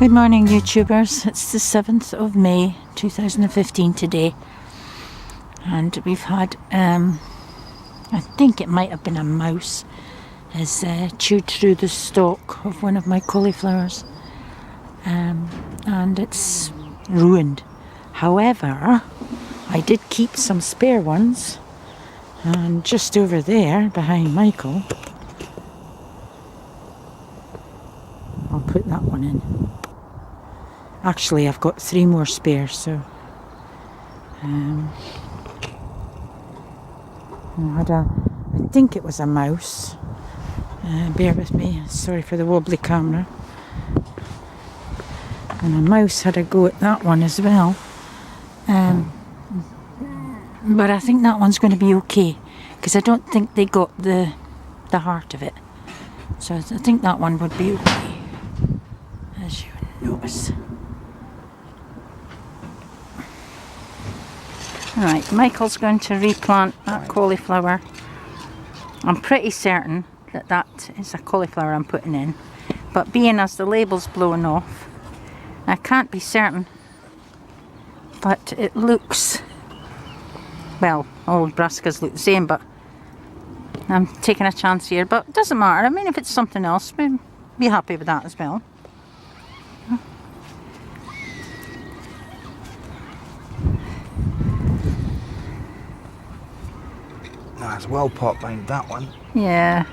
Good morning, YouTubers. It's the 7th of May 2015 today, and we've had I think it might have been a mouse has chewed through the stalk of one of my cauliflowers, and it's ruined. However, I did keep some spare ones, and just over there behind Michael, I'll put that one in. Actually, I've got 3 more spares, so I think it was a mouse. Bear with me, sorry for the wobbly camera. And a mouse had a go at that one as well. But I think that one's going to be okay, because I don't think they got the heart of it. So I think that one would be okay, as you notice. Right, Michael's going to replant that cauliflower. I'm pretty certain that that is a cauliflower I'm putting in, but being as the label's blown off, I can't be certain, but it looks, well, all brassicas look the same, but I'm taking a chance here, but it doesn't matter. I mean, if it's something else, we'll be happy with that as well. That's well popped behind that one. Yeah.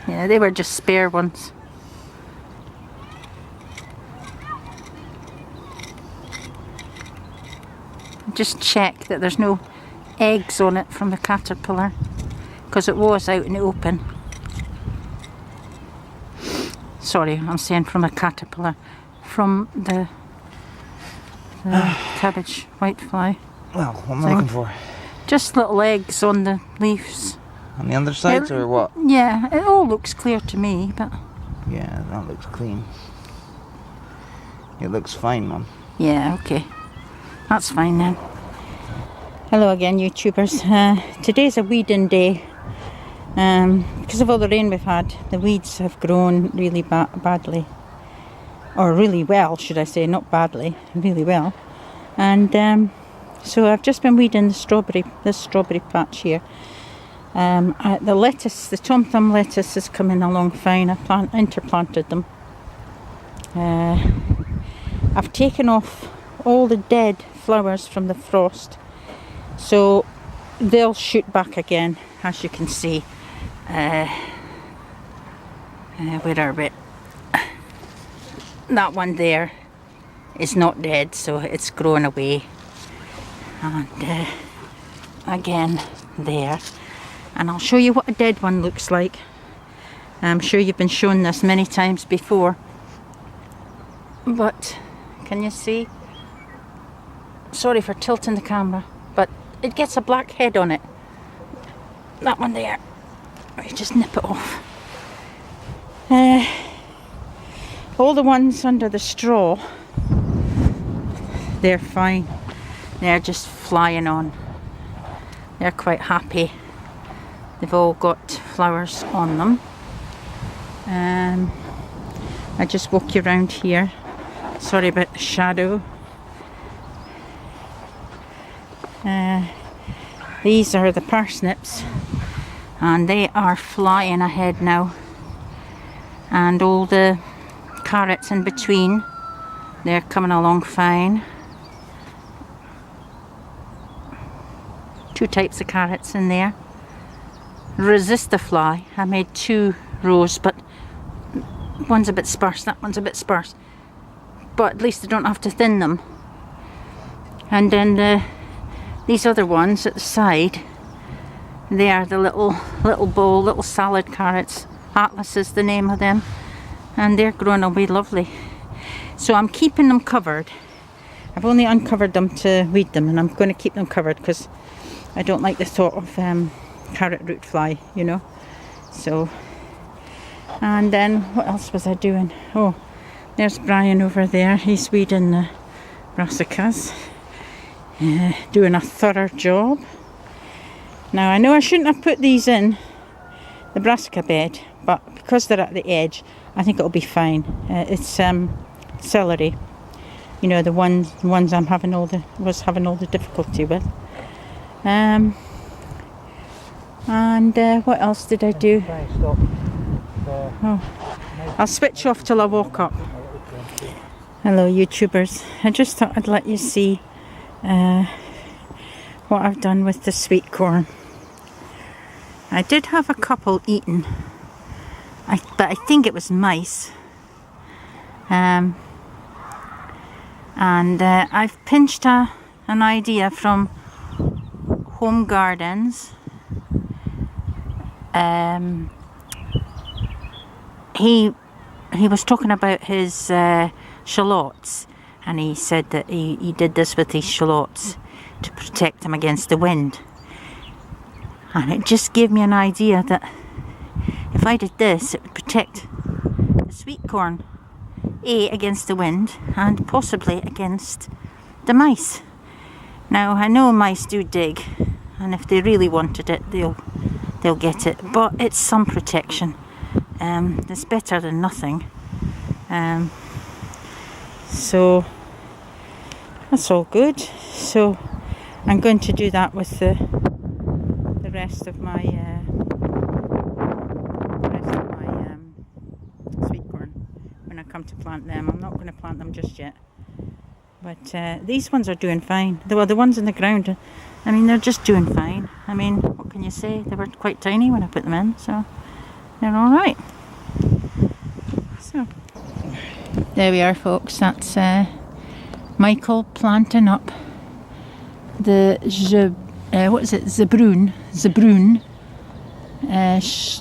Yeah, they were just spare ones. Just check that there's no eggs on it from the caterpillar, because it was out in the open. Sorry, I'm saying from a caterpillar. From the cabbage whitefly. Well, what am I looking for? Just little eggs on the leaves. On the undersides or what? Yeah, it all looks clear to me, but... Yeah, that looks clean. It looks fine, Mum. Yeah, okay. That's fine then. Hello again, YouTubers. Today's a weeding day. Because of all the rain we've had, the weeds have grown really badly. Or really well, should I say, not badly, really well. And so I've just been weeding this strawberry patch here. The lettuce, the Tom Thumb lettuce is coming along fine. I interplanted them. I've taken off all the dead flowers from the frost, so they'll shoot back again, as you can see. Where are we? That one there is not dead, so it's growing away. And again there, and I'll show you what a dead one looks like. I'm sure you've been shown this many times before, but can you see? Sorry for tilting the camera, but it gets a black head on it. That one there, you just nip it off. All the ones under the straw, they're fine. They're just flying on. They're quite happy. They've all got flowers on them. I just walk you around here. Sorry about the shadow. These are the parsnips, and they are flying ahead now. And all the carrots in between, they're coming along fine. 2 types of carrots in there. Resist the fly. I made 2 rows, but one's a bit sparse, that one's a bit sparse. But at least I don't have to thin them. And then these other ones at the side, they are the little bowl, little salad carrots. Atlas is the name of them. And they're growing away lovely. So I'm keeping them covered. I've only uncovered them to weed them, and I'm going to keep them covered because I don't like the thought of carrot root fly, you know. So, and then what else was I doing? Oh, there's Brian over there. He's weeding the brassicas, doing a thorough job. Now I know I shouldn't have put these in the brassica bed, but because they're at the edge, I think it'll be fine. It's celery. You know, the ones I'm having was having all the difficulty with. And what else did I do? Oh, I'll switch off till I walk up. Hello YouTubers, I just thought I'd let you see what I've done with the sweet corn. I did have a couple eaten, but I think it was mice. And I've pinched an idea from Home Gardens. He was talking about his shallots, and he said that he did this with his shallots to protect them against the wind. And it just gave me an idea that if I did this, it would protect the sweet corn, against the wind and possibly against the mice. Now I know mice do dig, and if they really wanted it, they'll get it, but it's some protection. It's better than nothing. So that's all good. So I'm going to do that with the rest of my sweet corn when I come to plant them. I'm not going to plant them just yet, but these ones are doing fine. The ones in the ground, I mean, they're just doing fine. I mean, what can you say? They were quite tiny when I put them in, so they're all right. So there we are, folks. That's Michael planting up the Zebrun,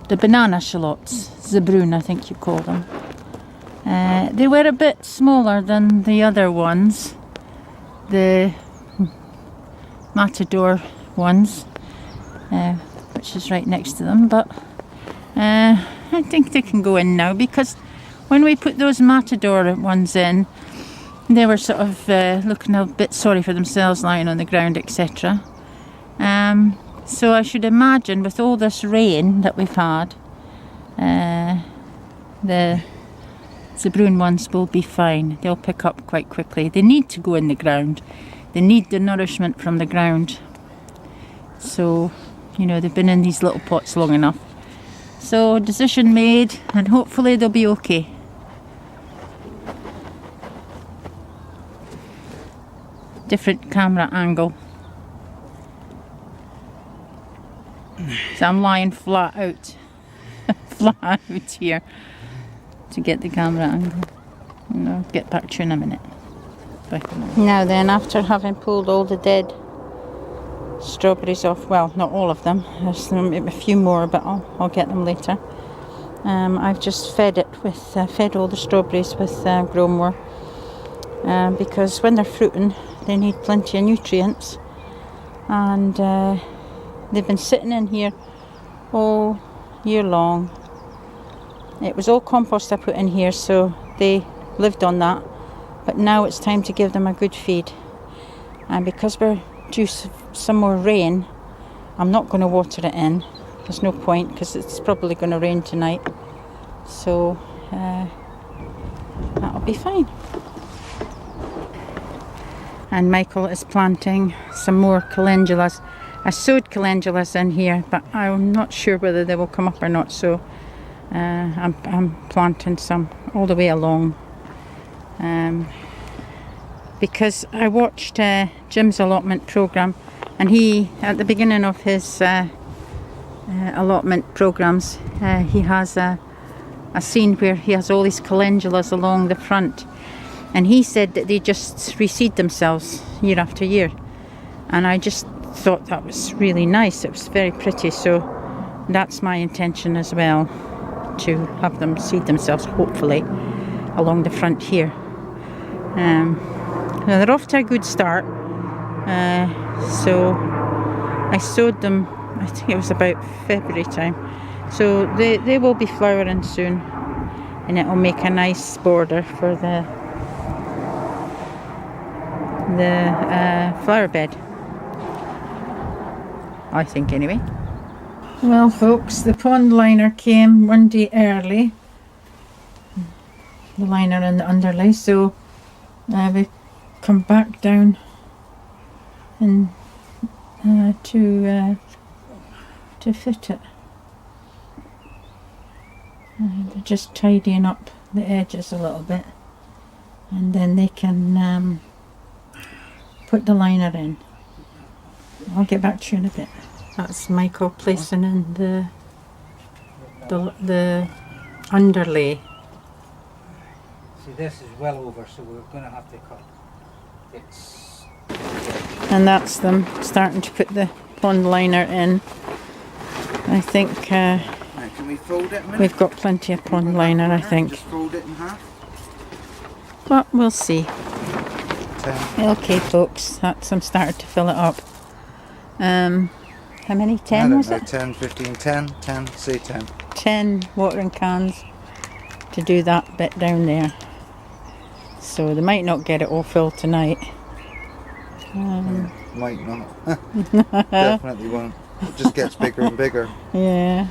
the banana shallots. Zebrun, I think you call them. They were a bit smaller than the other ones, the Matador ones, which is right next to them, but I think they can go in now, because when we put those Matador ones in, they were sort of looking a bit sorry for themselves, lying on the ground, etc. So I should imagine with all this rain that we've had, the Zebrun ones will be fine. They'll pick up quite quickly. They need to go in the ground. They need the nourishment from the ground. So, you know, they've been in these little pots long enough. So, decision made, and hopefully they'll be okay. Different camera angle. So I'm lying flat out here to get the camera angle. And I'll get back to you in a minute. Bye for now. Now then, after having pulled all the dead strawberries off, well, not all of them, there's a few more, but I'll get them later. I've just fed all the strawberries with Grow More, because when they're fruiting, they need plenty of nutrients, and they've been sitting in here all year long. It was all compost I put in here, so they lived on that, but now it's time to give them a good feed. And because we're due some more rain, I'm not going to water it in. There's no point, because it's probably going to rain tonight, so that'll be fine. And Michael is planting some more calendulas. I sowed calendulas in here, but I'm not sure whether they will come up or not, so I'm planting some all the way along, because I watched Jim's allotment program, and he, at the beginning of his allotment programs, he has a scene where he has all these calendulas along the front, and he said that they just reseed themselves year after year, and I just thought that was really nice. It was very pretty, so that's my intention as well, to have them seed themselves, hopefully, along the front here. Now they're off to a good start. So I sowed them, I think it was about February time, so they will be flowering soon, and it will make a nice border for the flower bed, I think, anyway. Well, folks, the pond liner came one day early. the liner and the underlay. So we come back down and to fit it. They're just tidying up the edges a little bit, and then they can put the liner in. I'll get back to you in a bit. That's Michael placing in the underlay. See, this is well over, so we're going to have to cut. And that's them starting to put the pond liner in. I think Now, can we fold it a minute? we've got plenty of pond liner, I think. Just fold it in half. But we'll see. 10. Okay, folks, that's I'm starting to fill it up. How many? I 10 don't was know, it? 10, 15, 10, 10, say 10. 10 watering cans to do that bit down there. So they might not get it all filled tonight. Might not. Definitely won't. It just gets bigger and bigger. Yeah.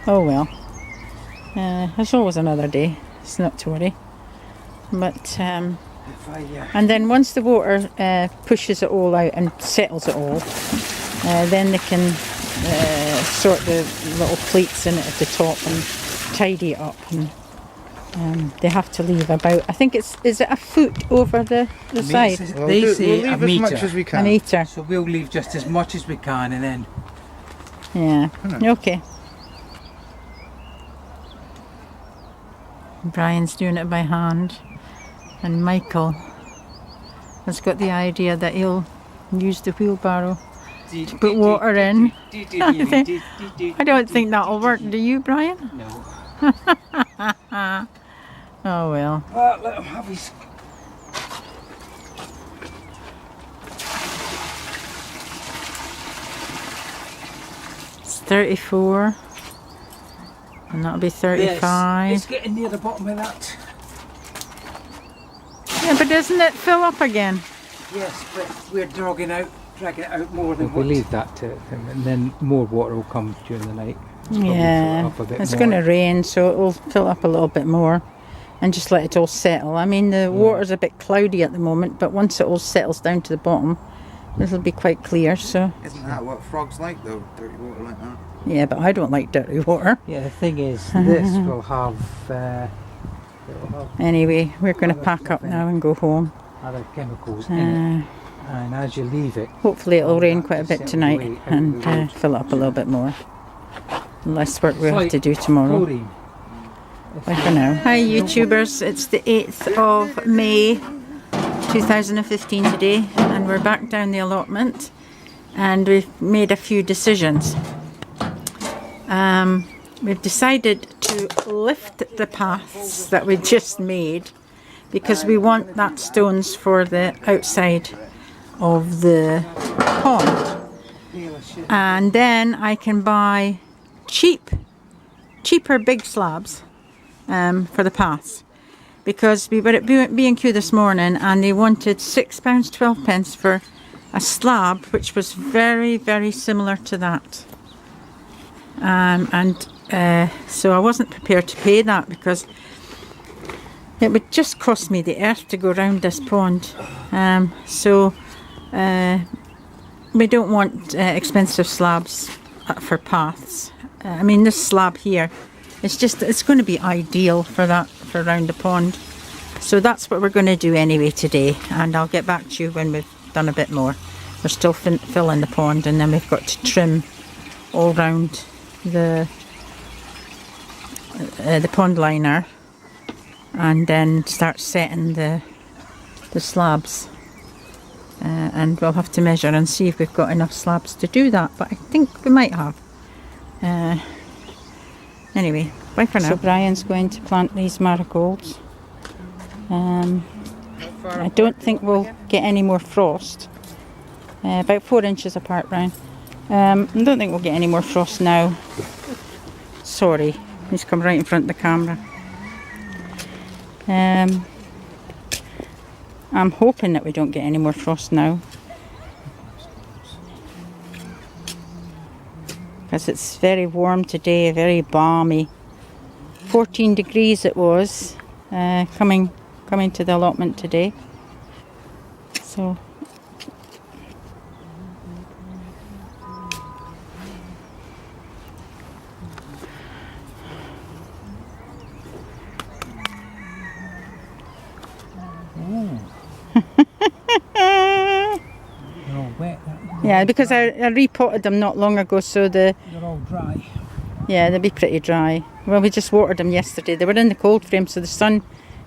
Oh well. There's always another day. It's not to worry. But and then once the water pushes it all out and settles it all, then they can sort the little pleats in it at the top and tidy it up. And they have to leave about, I think is it a foot over the side? Well, They say we'll a leave as much metre. as we can. A metre. So we'll leave just as much as we can, and then Yeah. Okay. Brian's doing it by hand, and Michael has got the idea that he'll use the wheelbarrow to put water in. I don't think that'll work, do you, Brian? No. Oh well. Well, let him have his. It's 34, and that'll be 35. Yes, it's getting near the bottom of that. Yeah, but doesn't it fill up again? Yes, but we're dragging it out more than what. We leave that to him, and then more water will come during the night. Yeah, it's going to rain, so it will fill up a little bit more, and just let it all settle. I mean, the water's a bit cloudy at the moment, but once it all settles down to the bottom, it'll be quite clear. So Isn't that what frogs like though? Dirty water like that? yeah, but I don't like dirty water. Yeah, the thing is, this will have. Anyway, we're going to pack up now and go home. Other chemicals in it, and as you leave it, Hopefully it'll rain that quite a just bit set tonight away out and the road. fill it up a little bit more. Less work we'll have to do tomorrow. chlorine. Bye for now. Hi YouTubers, it's the 8th of May 2015 today, and we're back down the allotment, and we've made a few decisions. We've decided to lift the paths that we just made because we want that stones for the outside of the pond, and then I can buy cheaper big slabs for the paths, because we were at B&Q this morning and they wanted £6.12 for a slab which was very, very similar to that, so I wasn't prepared to pay that because it would just cost me the earth to go around this pond. So we don't want expensive slabs for paths. I mean, this slab here, it's going to be ideal for that, for around the pond. So that's what we're going to do anyway today, and I'll get back to you when we've done a bit more. We're still filling the pond, and then we've got to trim all round the pond liner, and then start setting the slabs, and we'll have to measure and see if we've got enough slabs to do that, but I think we might have. Anyway, bye for now. So Brian's going to plant these marigolds. I don't think we'll get any more frost. About 4 inches apart, Brian. I don't think we'll get any more frost now. Sorry, he's come right in front of the camera. I'm hoping that we don't get any more frost now, because it's very warm today, very balmy. 14 degrees it was coming to the allotment today. So They're all wet. yeah, because I repotted them not long ago, so They're all dry. yeah, they'll be pretty dry. Well, we just watered them yesterday. They were in the cold frame, so the sun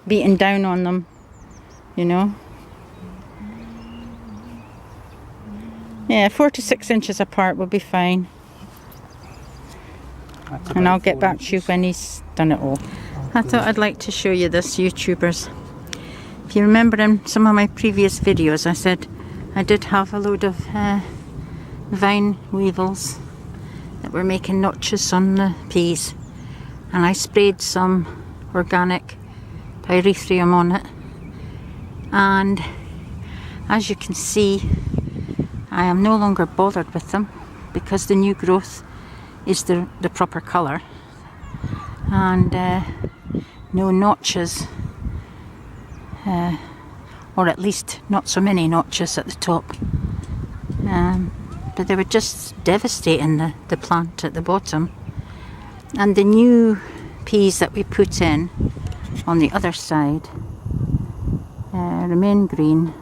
beating down on them, you know. Yeah, 4 to 6 inches apart will be fine. And I'll get back to you when he's done it all. I thought I'd like to show you this, YouTubers. If you remember in some of my previous videos, I said I did have a load of vine weevils that were making notches on the peas, and I sprayed some organic pyrethrum on it, and as you can see, I am no longer bothered with them because the new growth is the proper colour, and no notches, or at least not so many notches at the top. But they were just devastating the plant at the bottom. And the new peas that we put in on the other side remain green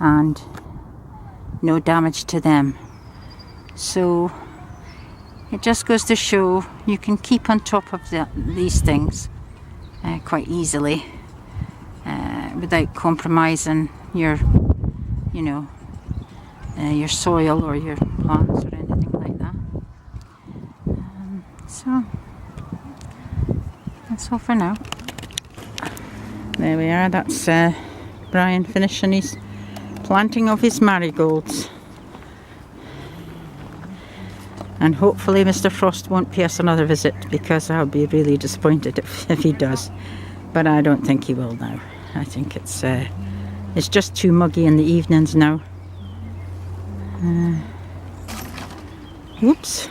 and no damage to them. So it just goes to show you can keep on top of these things quite easily without compromising your, you know, your soil or your plants or anything like that. So that's all for now. There we are. That's Brian finishing his planting of his marigolds. And hopefully Mr. Frost won't pay us another visit, because I'll be really disappointed if he does. But I don't think he will now. I think it's just too muggy in the evenings now. Oops.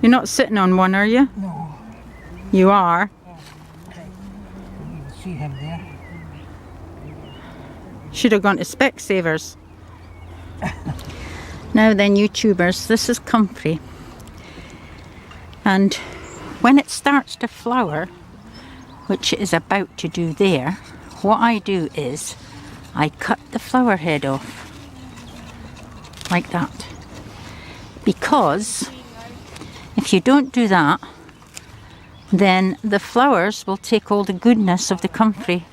You're not sitting on one, are you? No. You are? Okay. You can see him there. Should have gone to Specsavers. Now then, YouTubers, this is comfrey. And when it starts to flower, which it is about to do there, what I do is I cut the flower head off. Like that. Because if you don't do that, then the flowers will take all the goodness of the comfrey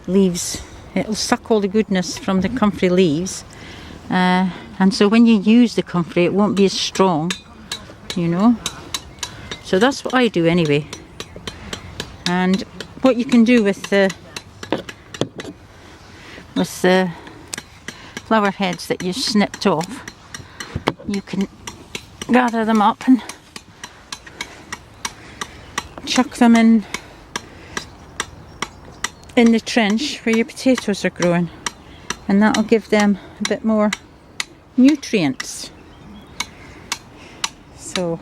leaves. It'll suck all the goodness from the comfrey leaves. And so when you use the comfrey, it won't be as strong, you know. So that's what I do anyway. And what you can do with the flower heads that you snipped off, you can gather them up and chuck them in the trench where your potatoes are growing, and that'll give them a bit more nutrients. So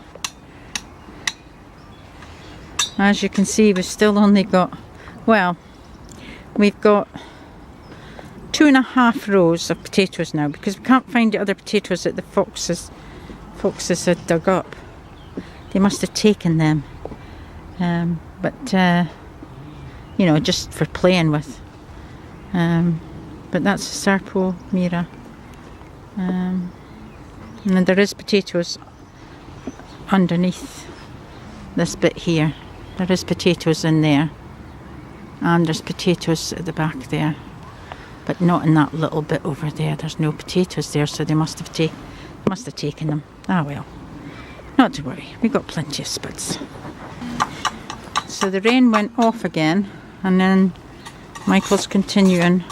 as you can see, we've still only got, well, we've got 2.5 rows of potatoes now, because we can't find the other potatoes that the foxes had dug up. They must have taken them, but you know, just for playing with. But that's Sarpo Mira, and then there is potatoes underneath this bit here. There is potatoes in there, and there's potatoes at the back there, but not in that little bit over there. There's no potatoes there, so they must have taken them. Ah well, not to worry, we got plenty of spuds. So the rain went off again, and then Michael's continuing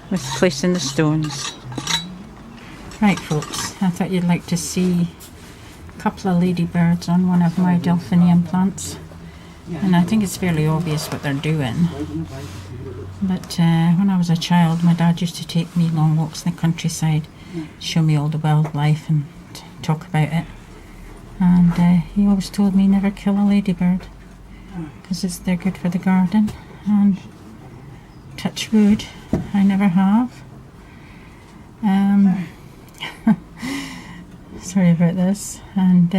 with placing the stones. Right folks, I thought you'd like to see a couple of ladybirds on one of my delphinium plants. And I think it's fairly obvious what they're doing. But when I was a child, my dad used to take me long walks in the countryside, show me all the wildlife and talk about it. And he always told me never kill a ladybird. because they're good for the garden, and touch wood, I never have. Sorry about this, and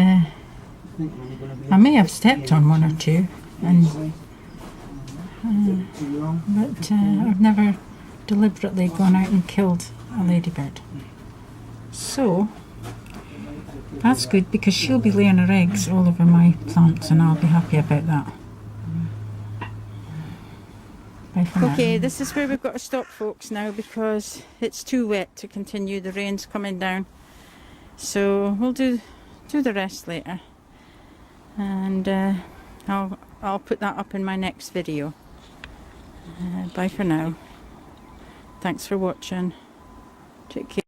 I may have stepped on one or two, and but I've never deliberately gone out and killed a ladybird. So that's good, because she'll be laying her eggs all over my plants, and I'll be happy about that. Bye for now. Okay, this is where we've got to stop, folks, now, because it's too wet to continue. The rain's coming down, so we'll do the rest later, and I'll put that up in my next video. Bye for now. Thanks for watching. Take care.